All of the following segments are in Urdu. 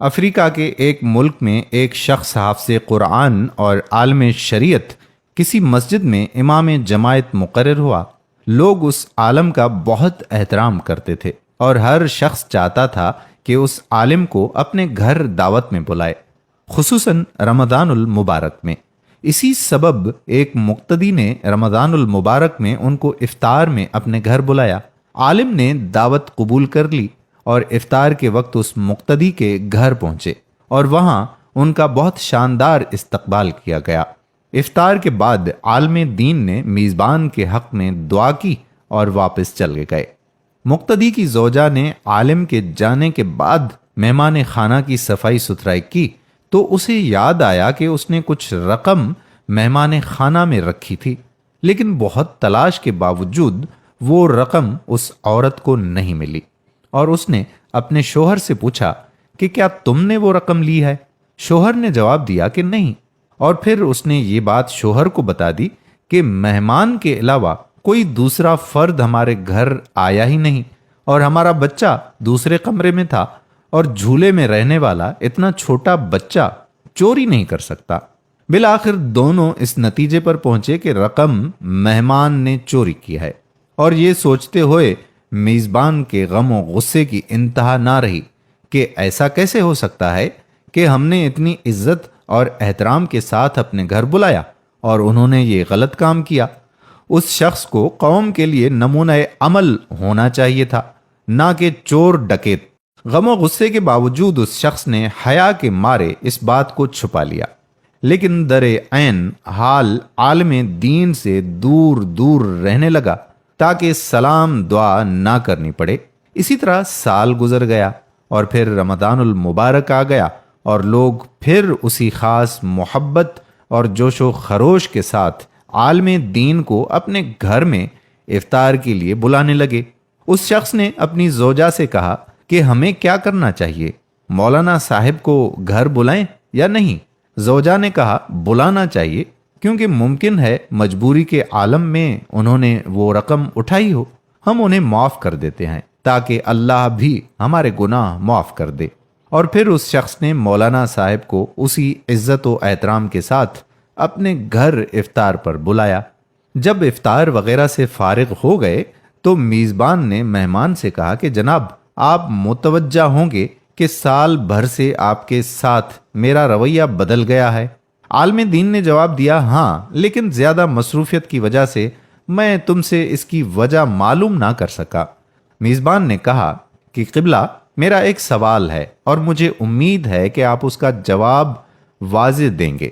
افریقہ کے ایک ملک میں ایک شخص حافظ قرآن اور عالم شریعت کسی مسجد میں امام جماعت مقرر ہوا۔ لوگ اس عالم کا بہت احترام کرتے تھے اور ہر شخص چاہتا تھا کہ اس عالم کو اپنے گھر دعوت میں بلائے، خصوصاً رمضان المبارک میں۔ اسی سبب ایک مقتدی نے رمضان المبارک میں ان کو افطار میں اپنے گھر بلایا۔ عالم نے دعوت قبول کر لی اور افطار کے وقت اس مقتدی کے گھر پہنچے اور وہاں ان کا بہت شاندار استقبال کیا گیا۔ افطار کے بعد عالم دین نے میزبان کے حق میں دعا کی اور واپس چل گئے۔ مقتدی کی زوجہ نے عالم کے جانے کے بعد مہمان خانہ کی صفائی ستھرائی کی تو اسے یاد آیا کہ اس نے کچھ رقم مہمان خانہ میں رکھی تھی، لیکن بہت تلاش کے باوجود وہ رقم اس عورت کو نہیں ملی، اور اس نے اپنے شوہر سے پوچھا کہ کیا تم نے وہ رقم لی ہے؟ شوہر نے جواب دیا کہ نہیں، اور پھر اس نے یہ بات شوہر کو بتا دی کہ مہمان کے علاوہ کوئی دوسرا فرد ہمارے گھر آیا ہی نہیں، اور ہمارا بچہ دوسرے کمرے میں تھا، اور جھولے میں رہنے والا اتنا چھوٹا بچہ چوری نہیں کر سکتا۔ بالآخر دونوں اس نتیجے پر پہنچے کہ رقم مہمان نے چوری کی ہے، اور یہ سوچتے ہوئے میزبان کے غم و غصے کی انتہا نہ رہی کہ ایسا کیسے ہو سکتا ہے کہ ہم نے اتنی عزت اور احترام کے ساتھ اپنے گھر بلایا اور انہوں نے یہ غلط کام کیا۔ اس شخص کو قوم کے لیے نمونہ عمل ہونا چاہیے تھا، نہ کہ چور ڈکیت۔ غم و غصے کے باوجود اس شخص نے حیا کے مارے اس بات کو چھپا لیا، لیکن در عین حال عالم دین سے دور دور رہنے لگا تاکہ سلام دعا نہ کرنی پڑے۔ اسی طرح سال گزر گیا اور پھر رمضان المبارک آ گیا، اور لوگ پھر اسی خاص محبت اور جوش و خروش کے ساتھ عالم دین کو اپنے گھر میں افطار کے لیے بلانے لگے۔ اس شخص نے اپنی زوجہ سے کہا کہ ہمیں کیا کرنا چاہیے، مولانا صاحب کو گھر بلائیں یا نہیں؟ زوجہ نے کہا بلانا چاہیے، کیونکہ ممکن ہے مجبوری کے عالم میں انہوں نے وہ رقم اٹھائی ہو، ہم انہیں معاف کر دیتے ہیں تاکہ اللہ بھی ہمارے گناہ معاف کر دے۔ اور پھر اس شخص نے مولانا صاحب کو اسی عزت و احترام کے ساتھ اپنے گھر افطار پر بلایا۔ جب افطار وغیرہ سے فارغ ہو گئے تو میزبان نے مہمان سے کہا کہ جناب، آپ متوجہ ہوں گے کہ سال بھر سے آپ کے ساتھ میرا رویہ بدل گیا ہے۔ عالم دین نے جواب دیا ہاں، لیکن زیادہ مصروفیت کی وجہ سے میں تم سے اس کی وجہ معلوم نہ کر سکا۔ میزبان نے کہا کہ قبلہ، میرا ایک سوال ہے اور مجھے امید ہے کہ آپ اس کا جواب واضح دیں گے۔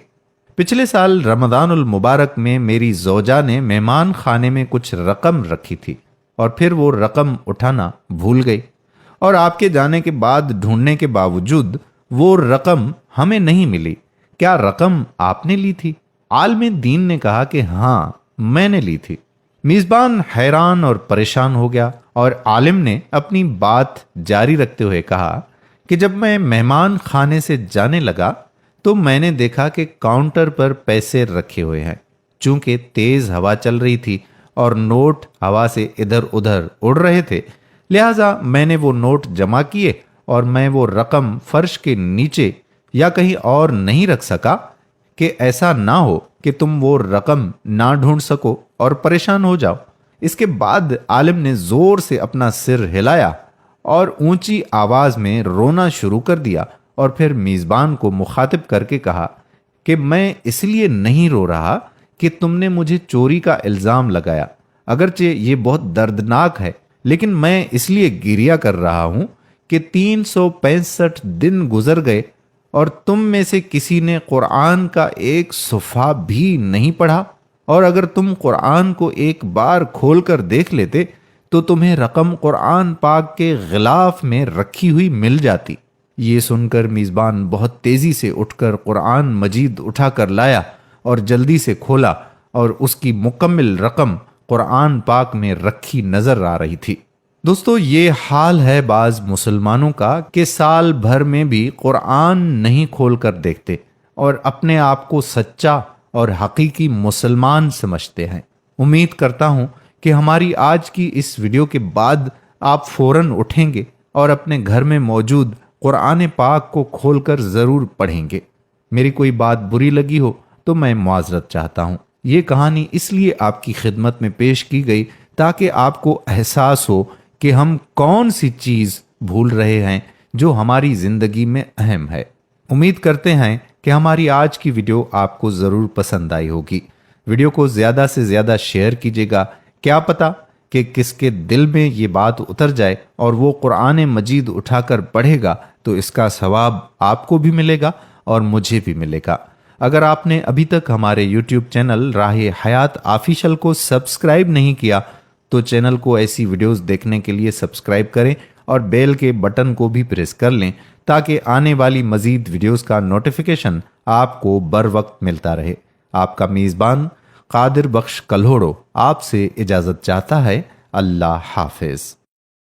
پچھلے سال رمضان المبارک میں میری زوجہ نے مہمان خانے میں کچھ رقم رکھی تھی اور پھر وہ رقم اٹھانا بھول گئی، اور آپ کے جانے کے بعد ڈھونڈنے کے باوجود وہ رقم ہمیں نہیں ملی۔ کیا رقم آپ نے لی تھی؟ عالم دین نے کہا کہ ہاں، میں نے لی تھی۔ میزبان حیران اور پریشان ہو گیا، اور عالم نے اپنی بات جاری رکھتے ہوئے کہا کہ جب میں مہمان خانے سے جانے لگا تو میں نے دیکھا کہ کاؤنٹر پر پیسے رکھے ہوئے ہیں۔ چونکہ تیز ہوا چل رہی تھی اور نوٹ ہوا سے ادھر ادھر اڑ رہے تھے، لہٰذا میں نے وہ نوٹ جمع کیے اور میں وہ رقم فرش کے نیچے یا کہیں اور نہیں رکھ سکا کہ ایسا نہ ہو کہ تم وہ رقم نہ ڈھونڈ سکو اور پریشان ہو جاؤ۔ اس کے بعد عالم نے زور سے اپنا سر ہلایا اور اونچی آواز میں رونا شروع کر دیا، اور پھر میزبان کو مخاطب کر کے کہا کہ میں اس لیے نہیں رو رہا کہ تم نے مجھے چوری کا الزام لگایا، اگرچہ یہ بہت دردناک ہے، لیکن میں اس لیے گریہ کر رہا ہوں کہ 365 دن گزر گئے اور تم میں سے کسی نے قرآن کا ایک صفحہ بھی نہیں پڑھا، اور اگر تم قرآن کو ایک بار کھول کر دیکھ لیتے تو تمہیں رقم قرآن پاک کے غلاف میں رکھی ہوئی مل جاتی۔ یہ سن کر میزبان بہت تیزی سے اٹھ کر قرآن مجید اٹھا کر لایا اور جلدی سے کھولا، اور اس کی مکمل رقم قرآن پاک میں رکھی نظر آ رہی تھی۔ دوستو، یہ حال ہے بعض مسلمانوں کا کہ سال بھر میں بھی قرآن نہیں کھول کر دیکھتے اور اپنے آپ کو سچا اور حقیقی مسلمان سمجھتے ہیں۔ امید کرتا ہوں کہ ہماری آج کی اس ویڈیو کے بعد آپ فوراً اٹھیں گے اور اپنے گھر میں موجود قرآن پاک کو کھول کر ضرور پڑھیں گے۔ میری کوئی بات بری لگی ہو تو میں معذرت چاہتا ہوں۔ یہ کہانی اس لیے آپ کی خدمت میں پیش کی گئی تاکہ آپ کو احساس ہو کہ ہم کون سی چیز بھول رہے ہیں جو ہماری زندگی میں اہم ہے۔ امید کرتے ہیں کہ ہماری آج کی ویڈیو آپ کو ضرور پسند آئی ہوگی۔ ویڈیو کو زیادہ سے زیادہ شیئر کیجیے گا، کیا پتہ کہ کس کے دل میں یہ بات اتر جائے اور وہ قرآن مجید اٹھا کر پڑھے گا تو اس کا ثواب آپ کو بھی ملے گا اور مجھے بھی ملے گا۔ اگر آپ نے ابھی تک ہمارے یوٹیوب چینل راہ حیات آفیشل کو سبسکرائب نہیں کیا تو چینل کو ایسی ویڈیوز دیکھنے کے لیے سبسکرائب کریں اور بیل کے بٹن کو بھی پریس کر لیں تاکہ آنے والی مزید ویڈیوز کا نوٹیفیکیشن آپ کو بر وقت ملتا رہے۔ آپ کا میزبان قادر بخش کلہوڑو آپ سے اجازت چاہتا ہے۔ اللہ حافظ۔